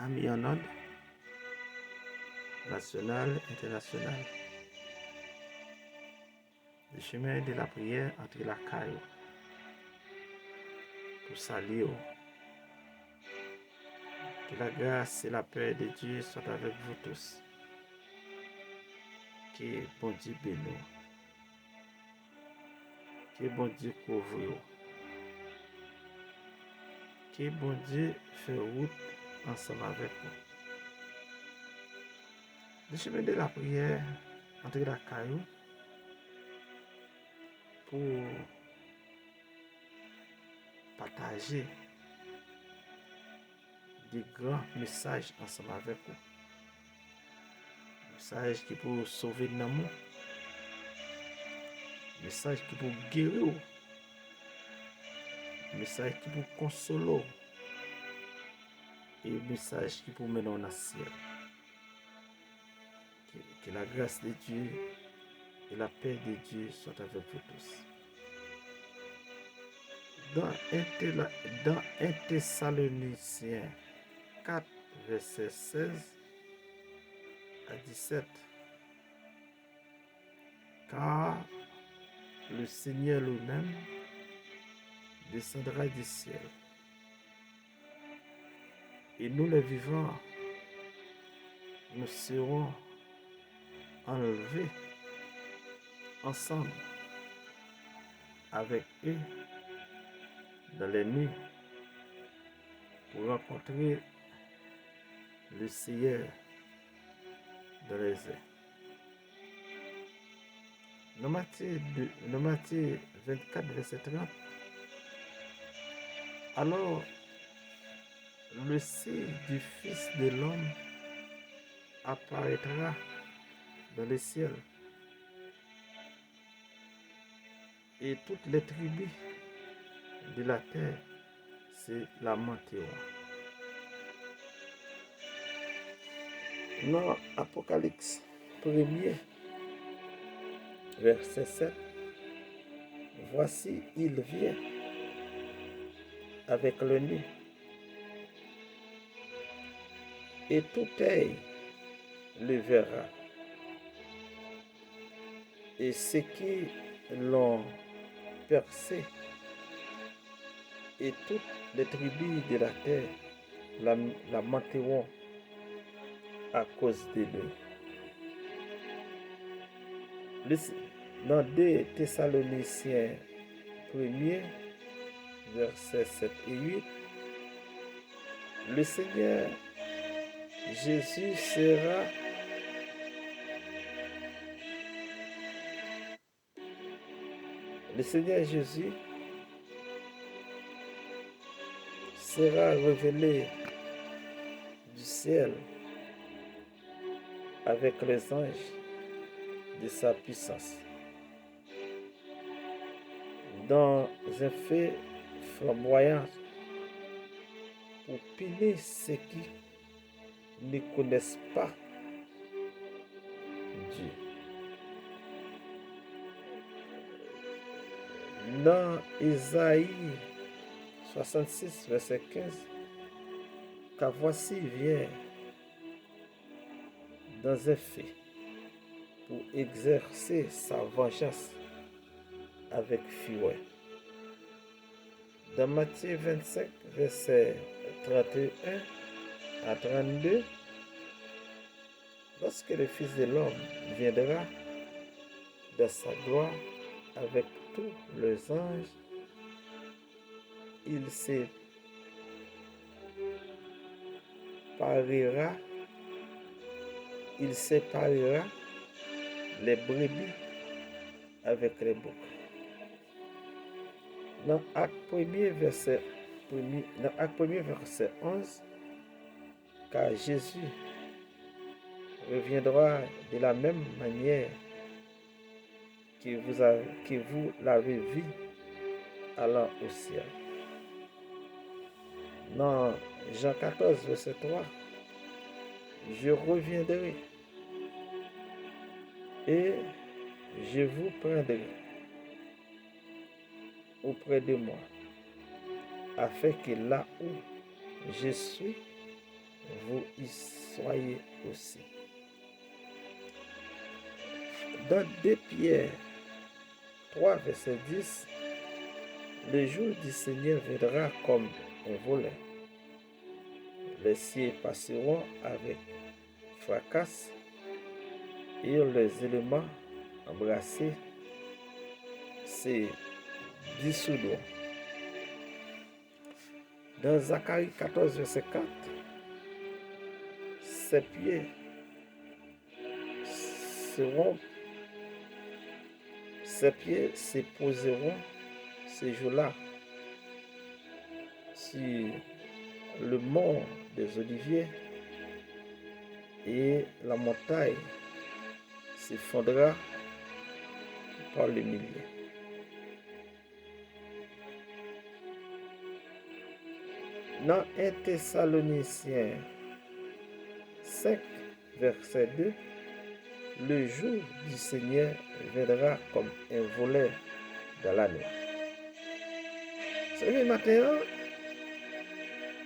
amis en ordre, national, international. Le chemin de la prière entre la caille pour saluer. Que la grâce et la paix de Dieu soient avec vous tous. Que bon Dieu bénisse. Que bon Dieu couvre vous. Que bon Dieu fait route ensemble avec vous. Le chemin de la prière entre la caillou pour partager des grands messages ensemble avec vous. Message qui pour sauver l'amour. Message qui pour guérir. Message qui pour consoler. Et message qui pour mener en ciel. Que la grâce de Dieu et la paix de Dieu soient avec vous tous. Dans 1 Thessaloniciens 4, verset 16 à 17. Car le Seigneur lui-même descendra du ciel. Et nous les vivants, nous serons enlevés ensemble avec eux dans les nuits pour rencontrer le Seigneur dans les airs. Dans Matthieu 24, verset 30, alors le signe du Fils de l'homme apparaîtra dans le ciel et toutes les tribus de la terre se lamenteront. Dans Apocalypse 1er, verset 7, voici, il vient avec le nez, et tout œil le verra, et ceux qui l'ont percé, et toutes les tribus de la terre lamenteront à cause de lui. Dans 2 Thessaloniciens 1er, versets 7 et 8, le Seigneur Jésus sera révélé du ciel avec les anges de sa puissance dans un feu flamboyant pour punir ceux qui ne connaissent pas Dieu. Dans Isaïe 66, verset 15, car voici vient dans un feu pour exercer sa vengeance avec fureur. Dans Matthieu 25, verset 31 à 32, lorsque le Fils de l'homme viendra dans sa gloire avec tous les anges, il séparera les brebis avec les boucs. Dans Acte 1er, verset 11, car Jésus reviendra de la même manière que vous l'avez vu allant au ciel. Dans Jean 14, verset 3, je reviendrai et je vous prendrai auprès de moi, afin que là où je suis, vous y soyez aussi. Dans 2 Pierre 3, verset 10, le jour du Seigneur viendra comme un volet. Les cieux passeront avec fracas et les éléments embrassés se dissoudront. Dans Zacharie 14, verset 4, ses pieds se poseront ce jour-là sur le mont des Oliviers et la montagne s'effondrera par le milliers. Dans 1 Thessaloniciens 5, verset 2, le jour du Seigneur viendra comme un volet dans la nuit. Ce matin,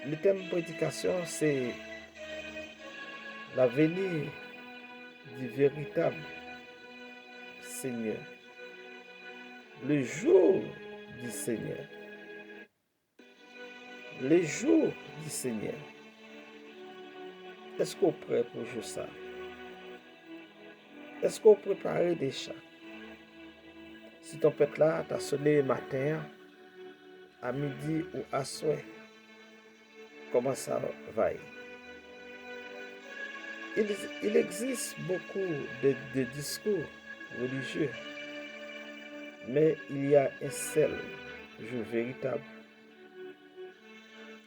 le thème de prédication, c'est la venue du véritable Seigneur. Le jour du Seigneur. Le jour du Seigneur. Est-ce qu'on est prêt pour jouer ça? Est-ce qu'on prépare déjà? Si ton pète là, t'as sonné le matin, à midi ou à soir, comment ça va? Il existe beaucoup de discours religieux, mais il y a un seul jour véritable.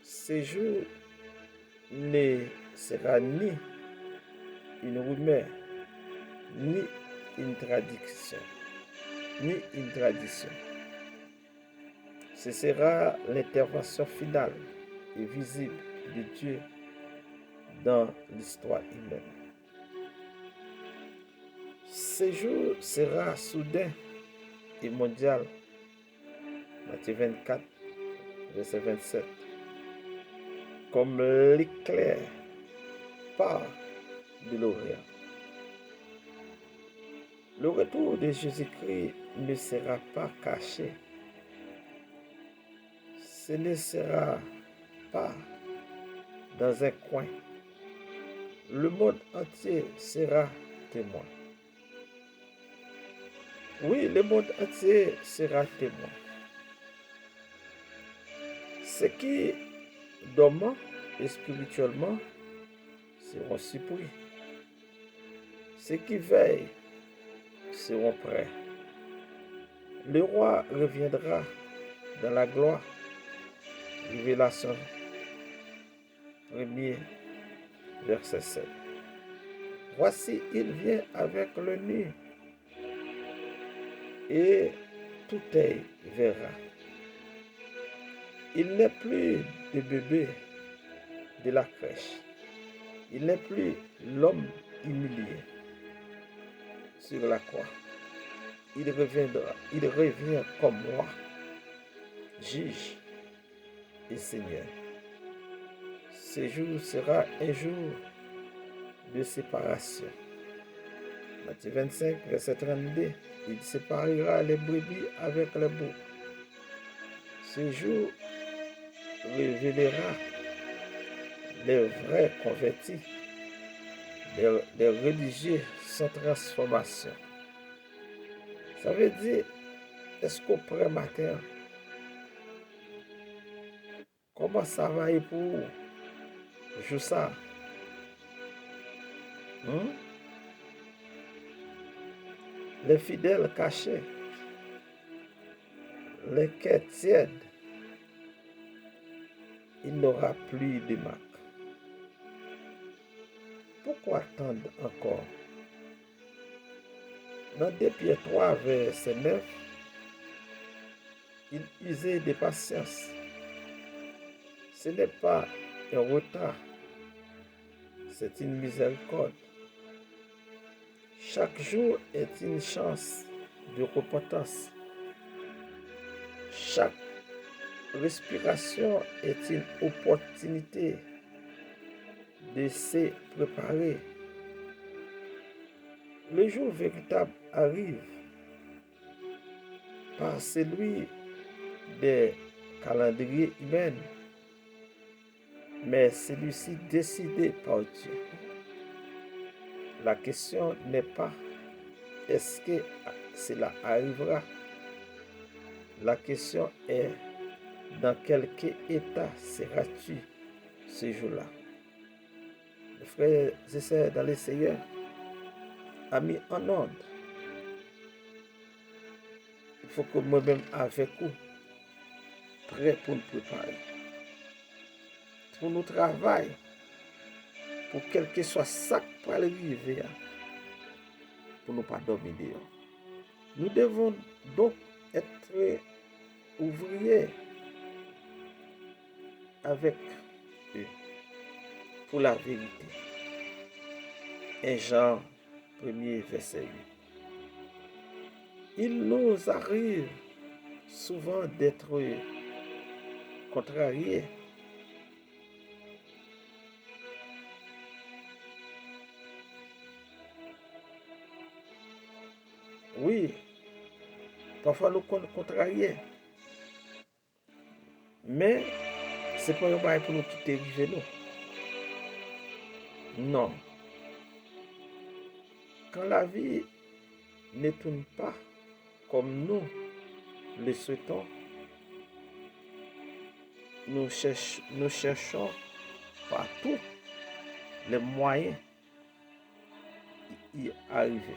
Ce jour ne sera ni une rumeur, ni une tradition, Ce sera l'intervention finale et visible de Dieu dans l'histoire humaine. Ce jour sera soudain et mondial. Matthieu 24, verset 27. Comme l'éclair part de l'Orient. Le retour de Jésus-Christ ne sera pas caché. Ce ne sera pas dans un coin. Le monde entier sera témoin. Oui, le monde entier sera témoin. Ceux qui dorment spirituellement seront surpris. Ceux qui veillent seront prêts. Le roi reviendra dans la gloire. Révélation 1er, verset 7. Voici, il vient avec le nu, et tout œil verra. Il n'est plus de bébé de la crèche. Il n'est plus l'homme humilié sur la croix. Il revient comme moi, juge et Seigneur. Ce jour sera un jour de séparation. Matthieu 25, verset 32, il séparera les brebis avec les boucs. Ce jour révélera les vrais convertis, les religieux sans transformation. Ça veut dire, est-ce qu'au près matin, comment ça va et pour jouer ça? Les fidèles cachés, les quêtes tièdes, il n'aura plus de marque. Pourquoi attendre encore? Dans 2 Pierre 3, verset 9, il usait de patience. Ce n'est pas un retard, c'est une miséricorde. Chaque jour est une chance de repentance. Chaque respiration est une opportunité de se préparer. Le jour véritable arrive par celui des calendriers humains, mais celui-ci décidé par Dieu. La question n'est pas est-ce que cela arrivera. La question est dans quel état seras-tu ce jour-là. Mes frères et sœurs dans le Seigneur, amis en ordre, il faut que moi-même avec vous, prêt pour nous préparer. Pour nous travailler, pour quel que soit ça qui peut arriver, pour ne pas dormir dehors. Nous devons donc être ouvriers avec eux pour la vérité. 1 Jean 1er verset 8. Il nous arrive souvent d'être contrariés. Oui, parfois nous contrariés. Mais ce n'est pas un bail pour nous quitter river nous. Non. Quand la vie ne tourne pas comme nous le souhaitons, nous cherchons partout les moyens d'y arriver.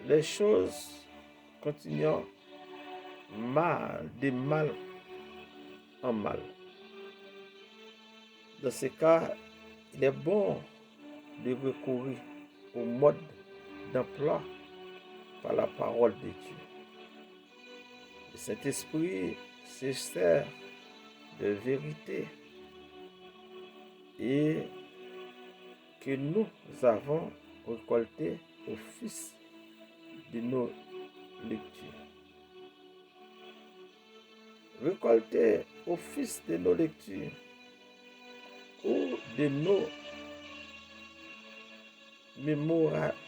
Les choses continuent de mal en mal. Dans ce cas, il est bon de recourir au mode d'emploi par la parole de Dieu. Le Saint-Esprit se sert de vérité et que nous avons récolté au fils de nos lectures. Récolter au fils de nos lectures ou de nos mémorations,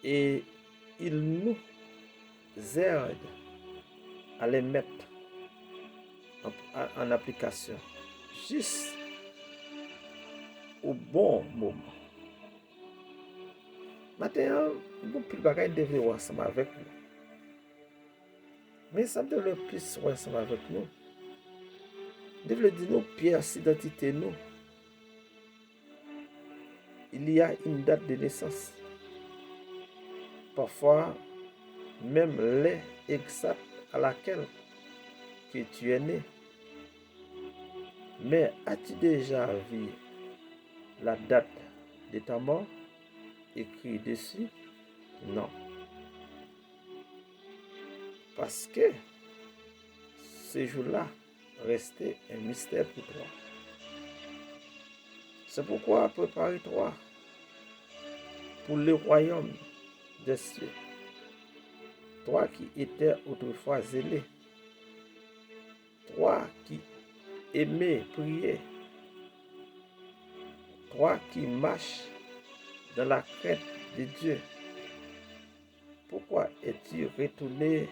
et il nous aide à les mettre en application juste au bon moment. Maintenant, nous plus bagaille devait voir ensemble avec nous. Mais ça devait plus voir ensemble avec nous. Devait dire nous pièces d'identité nous. Il y a une date de naissance. Parfois, même l'heure exacte à laquelle que tu es né. Mais as-tu déjà vu la date de ta mort écrit dessus? Non. Parce que ce jour-là restait un mystère pour toi. C'est pourquoi prépare-toi pour le royaume des cieux. Toi qui étais autrefois zélé, toi qui aimais prier, toi qui marches dans la crainte de Dieu, pourquoi es-tu retourné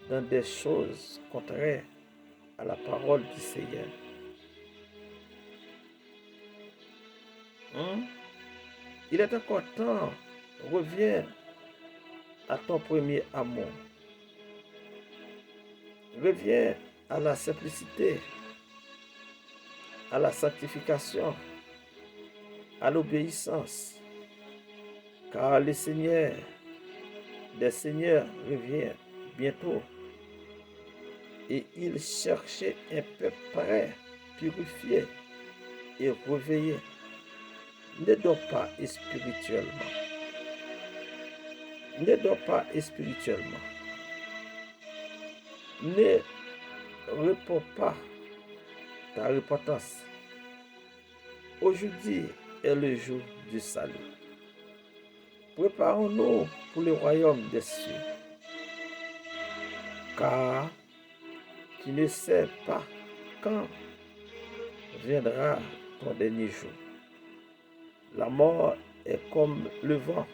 dans des choses contraires à la parole du Seigneur? Il est encore temps, reviens à ton premier amour. Reviens à la simplicité, à la sanctification, à l'obéissance, car le Seigneur des Seigneurs revient bientôt et il cherchait un peuple prêt, purifié et réveillé. Ne dors pas spirituellement. Ne dors pas spirituellement. Ne réponds pas ta repentance. Aujourd'hui est le jour du salut. Préparons-nous pour le royaume des cieux. car tu ne sais pas quand viendra ton dernier jour. La mort est comme le vent.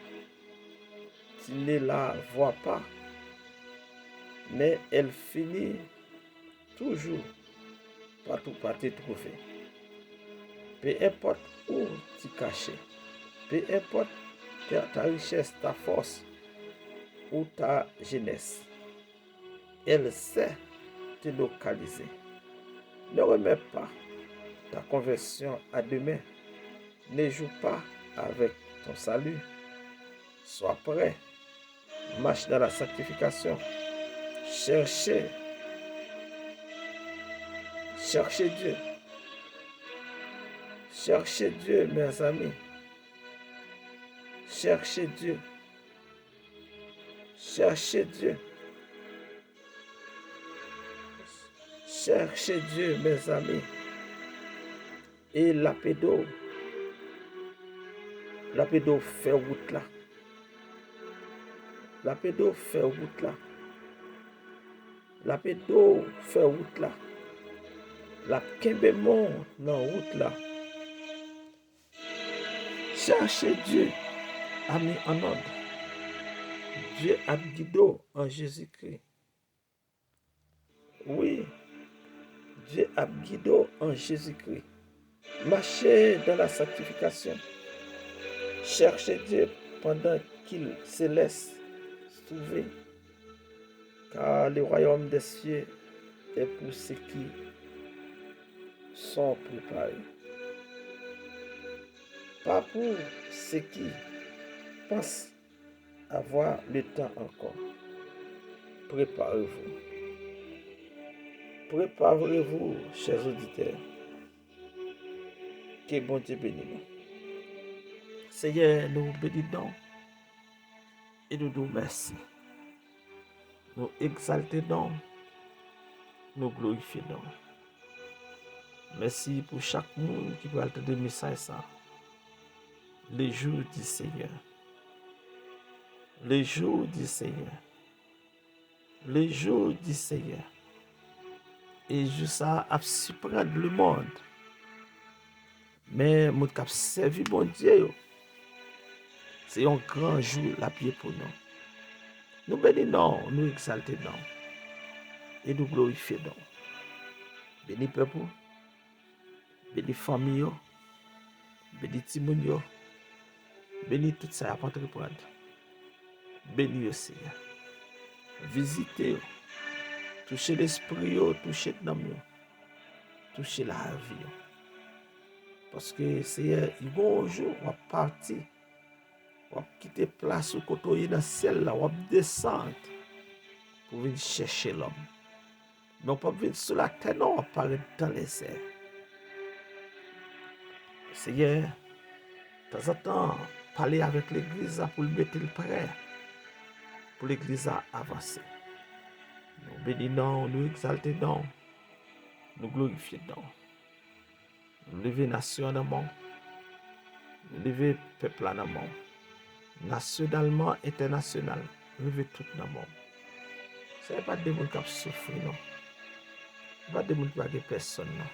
Tu ne la vois pas, mais elle finit toujours par te trouver. Peu importe où tu cachais, peu importe ta richesse, ta force ou ta jeunesse, elle sait te localiser. Ne remets pas ta conversion à demain. Ne joue pas avec ton salut. Sois prêt. Marche dans la sanctification. Cherchez Dieu. Cherchez Dieu, mes amis. Cherchez Dieu. Cherchez Dieu. Cherchez Dieu, mes amis. Et la pédo fait route là. La pédo fait route là. La pédo fait route là. La kembe mon dans route là. Cherchez Dieu, ami en ordre. Dieu a guidé en Jésus-Christ. Oui, Dieu a guidé en Jésus-Christ. Marchez dans la sanctification. Cherchez Dieu pendant qu'il se laisse trouver. Car le royaume des cieux est pour ceux qui sont préparés. Pas pour ceux qui pensent avoir le temps encore. Préparez-vous. Préparez-vous, chers auditeurs. Que bon Dieu bénisse nous. Seigneur, nous bénissons et nous nous merci. Nous exaltons, nous glorifions. Merci pour chaque monde qui va entendre le message ça. Les jours du Seigneur. Les jours du Seigneur. Les jours du Seigneur. Et je ça a surprendre le monde. Mais mon cap servi bon Dieu. C'est un grand jour la pied pour nous. Nous bénissons, nous exaltons et nous glorifions. Bénis peuple, bénis famille, bénis timoun, bénis tout ça à entreprendre. Bénis le Seigneur. Visitez, touchez l'esprit, touchez l'âme, touchez la vie. Parce que Seigneur, il va un jour, on va partir, on va quitter place au côté dans le ciel, on va descendre pour venir chercher l'homme. Mais on ne peut pas venir sur la terre, non, on va apparaître dans les airs. Seigneur, de temps en temps, parler avec l'église pour le mettre le prêt, pour l'église à avancer. Nous bénissons, nous exaltons, nous glorifions. Nous levons nation en amont, nous levons peuple en amont, nationalement, international, nous levons tout en amont. Ce n'est pas des gens qui souffrent, non. Ce n'est pas des gens qui n'ont pas personne, non.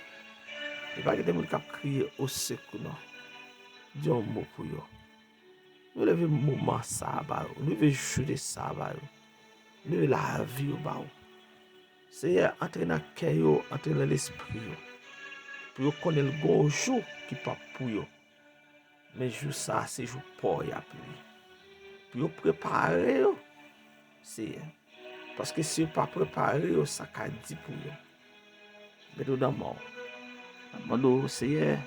Ce n'est pas des gens qui crient au secours, non. Dieu un mot pour eux. Nous levons le moment ça, nous levons le jour de ça, nous levons la vie, c'est entrer dans le cœur, entrer dans l'esprit, pour connaître le bon jour qui n'est pas pour eux. Mais jour ça, c'est jour pour eux. Pour préparer, c'est parce que si vous ne pas préparé, ça ne dit pour eux. Mais nous d'abord, Seigneur,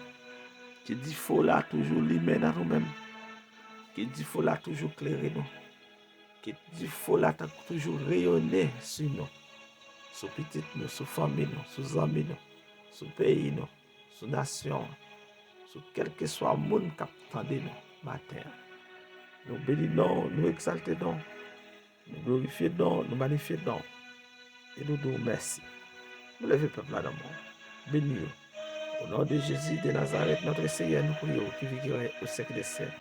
qui dit faut là toujours limer dans nous-mêmes, qui dit faut là toujours clairer nous, qui dit faut là toujours rayonner sur nous, sur petite nous, sur famille nous, sur amis nous, sur pays nous, sur nation, sur quel que soit le monde qui attend nous matin. Nous bénissons, nous exaltons, nous glorifions, nous magnifions et nous disons merci. Nous levons le peuple là dans le monde. Bénis. Au nom de Jésus de Nazareth, notre Seigneur, nous prions qui vivra au siècle des siècles.